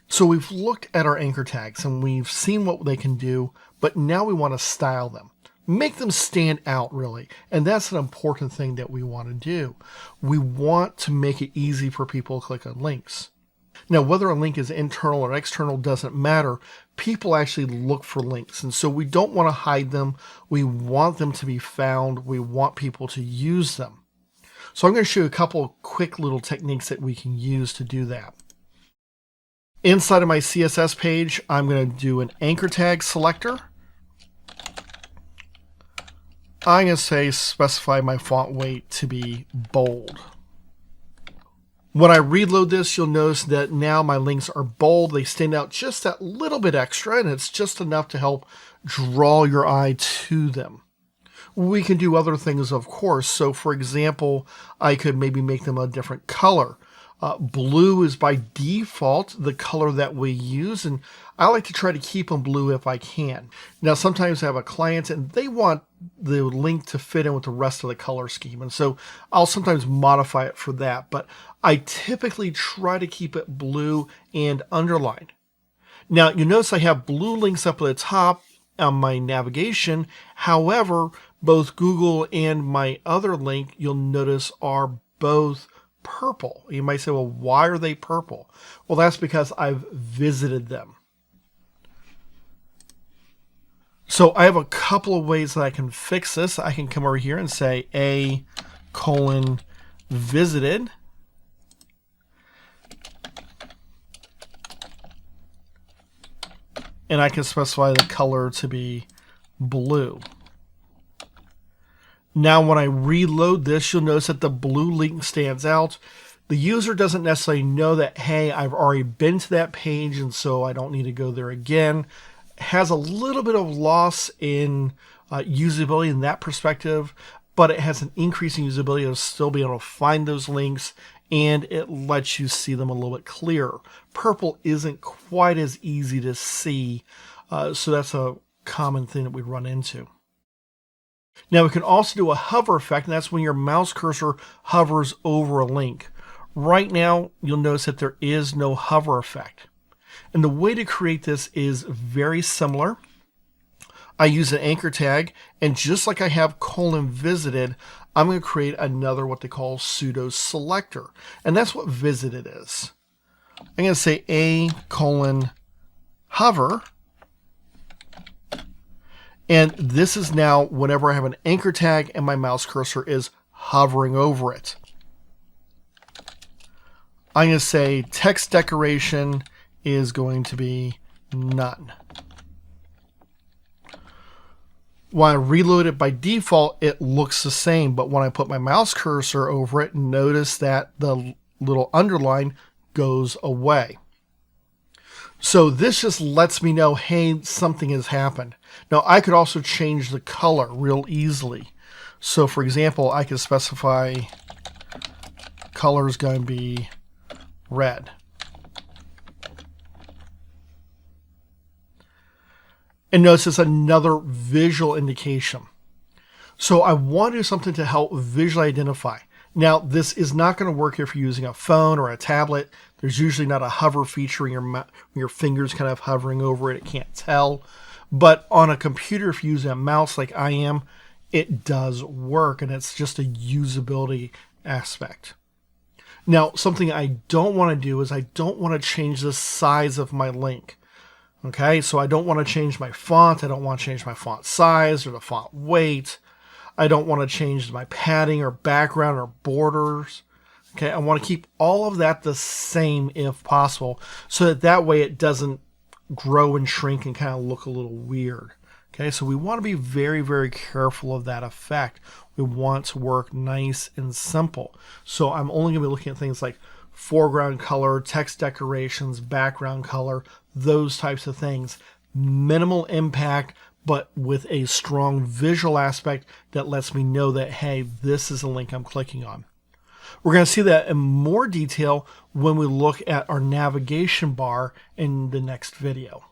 So we've looked at our anchor tags and we've seen what they can do, but now we want to style them. Make them stand out, really. And that's an important thing that we want to do. We want to make it easy for people to click on links. Now, whether a link is internal or external doesn't matter. People actually look for links, and so we don't want to hide them. We want them to be found. We want people to use them. So I'm going to show you a couple of quick little techniques that we can use to do that. Inside of my CSS page, I'm going to do an anchor tag selector. I'm going to specify my font weight to be bold. When I reload this, you'll notice that now my links are bold. They stand out just that little bit extra, and it's just enough to help draw your eye to them. We can do other things, of course. So, for example, I could maybe make them a different color. Blue is by default the color that we use, and I like to try to keep them blue if I can. Now, sometimes I have a client and they want the link to fit in with the rest of the color scheme, and so I'll sometimes modify it for that, but I typically try to keep it blue and underlined. Now, you notice I have blue links up at the top on my navigation. However, both Google and my other link, you'll notice, are both purple. You might say, well, why are they purple? Well, that's because I've visited them. So I have a couple of ways that I can fix this. I can come over here and say a:visited. And I can specify the color to be blue. Now when I reload this, you'll notice that the blue link stands out. The user doesn't necessarily know that, hey, I've already been to that page and so I don't need to go there again. It has a little bit of loss in usability in that perspective, but it has an increasing usability of still being able to find those links, and it lets you see them a little bit clearer. Purple isn't quite as easy to see, so that's a common thing that we run into. Now we can also do a hover effect, and that's when your mouse cursor hovers over a link. Right now, you'll notice that there is no hover effect. And the way to create this is very similar. I use an anchor tag, and just like I have :visited, I'm going to create another what they call pseudo selector. And that's what visited is. I'm going to say a::hover. And this is now whenever I have an anchor tag and my mouse cursor is hovering over it. I'm going to say text decoration is going to be none. When I reload it by default, it looks the same, but when I put my mouse cursor over it, notice that the little underline goes away. So this just lets me know, hey, something has happened. Now I could also change the color real easily. So for example, I could specify color is going to be red. And notice it's another visual indication. So I want to do something to help visually identify. Now, this is not going to work if you're using a phone or a tablet. There's usually not a hover feature in your fingers kind of hovering over it. It can't tell. But on a computer, if you're using a mouse like I am, it does work, and it's just a usability aspect. Now, something I don't want to do is I don't want to change the size of my link. Okay, so I don't want to change my font. I don't want to change my font size or the font weight. I don't want to change my padding or background or borders. Okay, I want to keep all of that the same if possible, so that way it doesn't grow and shrink and kind of look a little weird. Okay, so we want to be very, very careful of that effect. We want to work nice and simple. So I'm only going to be looking at things like foreground color, text decorations, background color, those types of things. Minimal impact, but with a strong visual aspect that lets me know that, hey, this is a link I'm clicking on. We're going to see that in more detail when we look at our navigation bar in the next video.